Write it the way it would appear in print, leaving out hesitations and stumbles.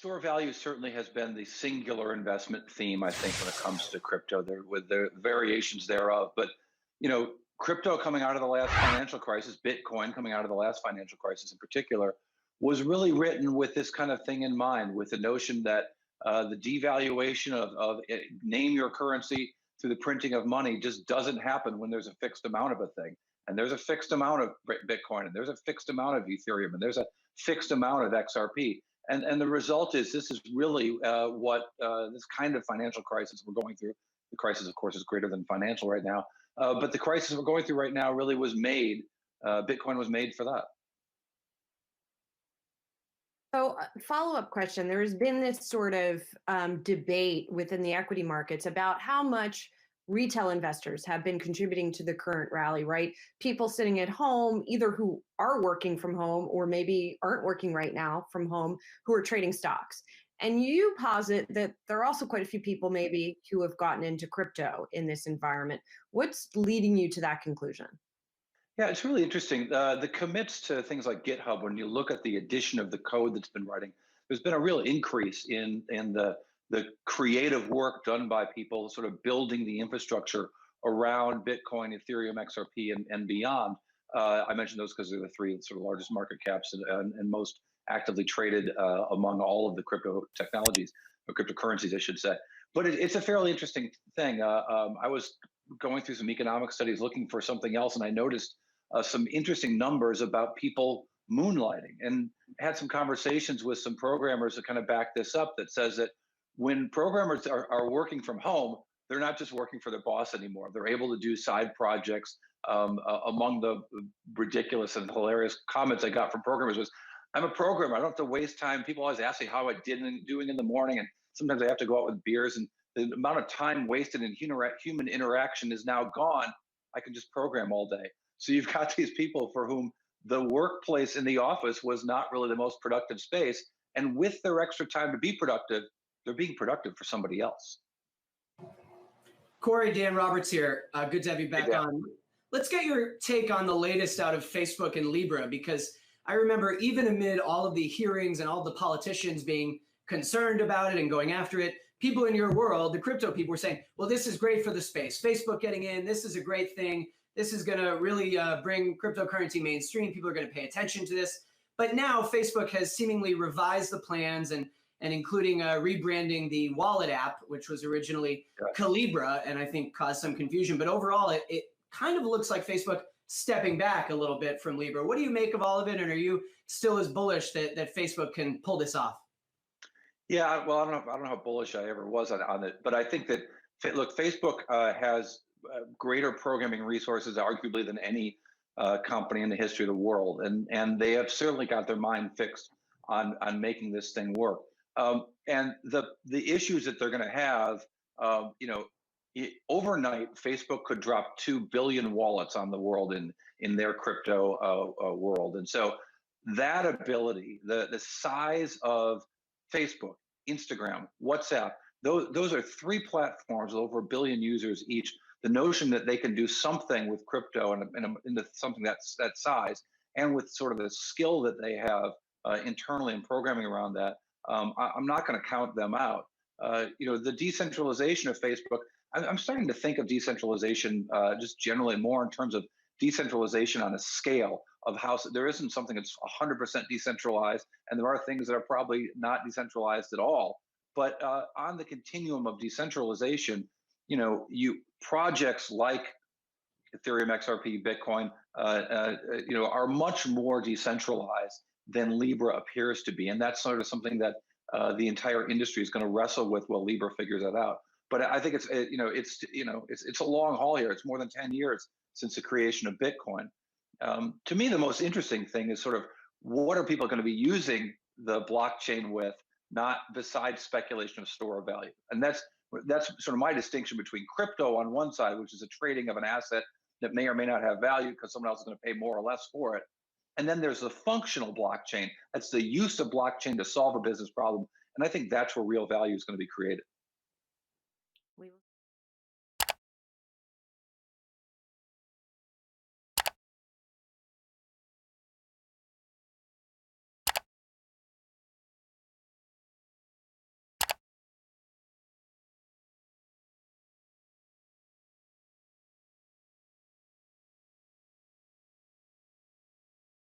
store value certainly has been the singular investment theme, I think, when it comes to crypto, with the variations thereof. But, crypto coming out of the last financial crisis, Bitcoin coming out of the last financial crisis in particular, was really written with this kind of thing in mind, with the notion that the devaluation of name your currency through the printing of money just doesn't happen when there's a fixed amount of a thing. And there's a fixed amount of Bitcoin, and there's a fixed amount of Ethereum, and there's a fixed amount of XRP. And the result is this is really what this kind of financial crisis we're going through. The crisis, of course, is greater than financial right now. But the crisis we're going through right now really was made, Bitcoin was made for that. So follow-up question, there has been this sort of debate within the equity markets about how much retail investors have been contributing to the current rally, right? People sitting at home, either who are working from home or maybe aren't working right now from home, who are trading stocks. And you posit that there are also quite a few people maybe who have gotten into crypto in this environment. What's leading you to that conclusion? Yeah, it's really interesting. The commits to things like GitHub, when you look at the addition of the code that's been writing, there's been a real increase in the creative work done by people sort of building the infrastructure around Bitcoin, Ethereum, XRP, and beyond. I mentioned those because they're the three sort of largest market caps and most actively traded among all of the crypto technologies, or cryptocurrencies, I should say. But it's a fairly interesting thing. I was going through some economic studies looking for something else, and I noticed some interesting numbers about people moonlighting, and had some conversations with some programmers that kind of back this up, that says that when programmers are working from home, they're not just working for their boss anymore. They're able to do side projects. Among the ridiculous and hilarious comments I got from programmers was, I'm a programmer, I don't have to waste time. People always ask me how I doing in the morning, and sometimes I have to go out with beers, and the amount of time wasted in human interaction is now gone. I can just program all day. So you've got these people for whom the workplace in the office was not really the most productive space. And with their extra time to be productive, they're being productive for somebody else. Cory, Dan Roberts here. Good to have you back on. Let's get your take on the latest out of Facebook and Libra, because I remember even amid all of the hearings and all the politicians being concerned about it and going after it, people in your world, the crypto people, were saying, well, this is great for the space. Facebook getting in, this is a great thing. This is going to really bring cryptocurrency mainstream. People are going to pay attention to this. But now Facebook has seemingly revised the plans and including rebranding the wallet app, which was originally Calibra, and I think caused some confusion. But overall, it kind of looks like Facebook stepping back a little bit from Libra. What do you make of all of it? And are you still as bullish that Facebook can pull this off? Yeah, well, I don't know how bullish I ever was on it, but I think that, look, Facebook has greater programming resources, arguably, than any company in the history of the world, and they have certainly got their mind fixed on making this thing work. And the issues that they're going to have, overnight, Facebook could drop 2 billion wallets on the world in their crypto world, and so that ability, the size of Facebook, Instagram, WhatsApp, those are three platforms with over 1 billion users each. The notion that they can do something with crypto and something that's that size, and with sort of the skill that they have internally in programming around that, I'm not going to count them out. The decentralization of Facebook, I'm starting to think of decentralization just generally more in terms of decentralization on a scale of how there isn't something that's 100% decentralized, and there are things that are probably not decentralized at all. But on the continuum of decentralization, projects like Ethereum, XRP, Bitcoin, are much more decentralized than Libra appears to be, and that's sort of something that the entire industry is going to wrestle with while Libra figures that out. But I think it's a long haul here. It's more than 10 years since the creation of Bitcoin. To me, the most interesting thing is sort of what are people going to be using the blockchain with, not besides speculation of store of value. And that's sort of my distinction between crypto on one side, which is a trading of an asset that may or may not have value because someone else is going to pay more or less for it. And then there's the functional blockchain. That's the use of blockchain to solve a business problem. And I think that's where real value is going to be created.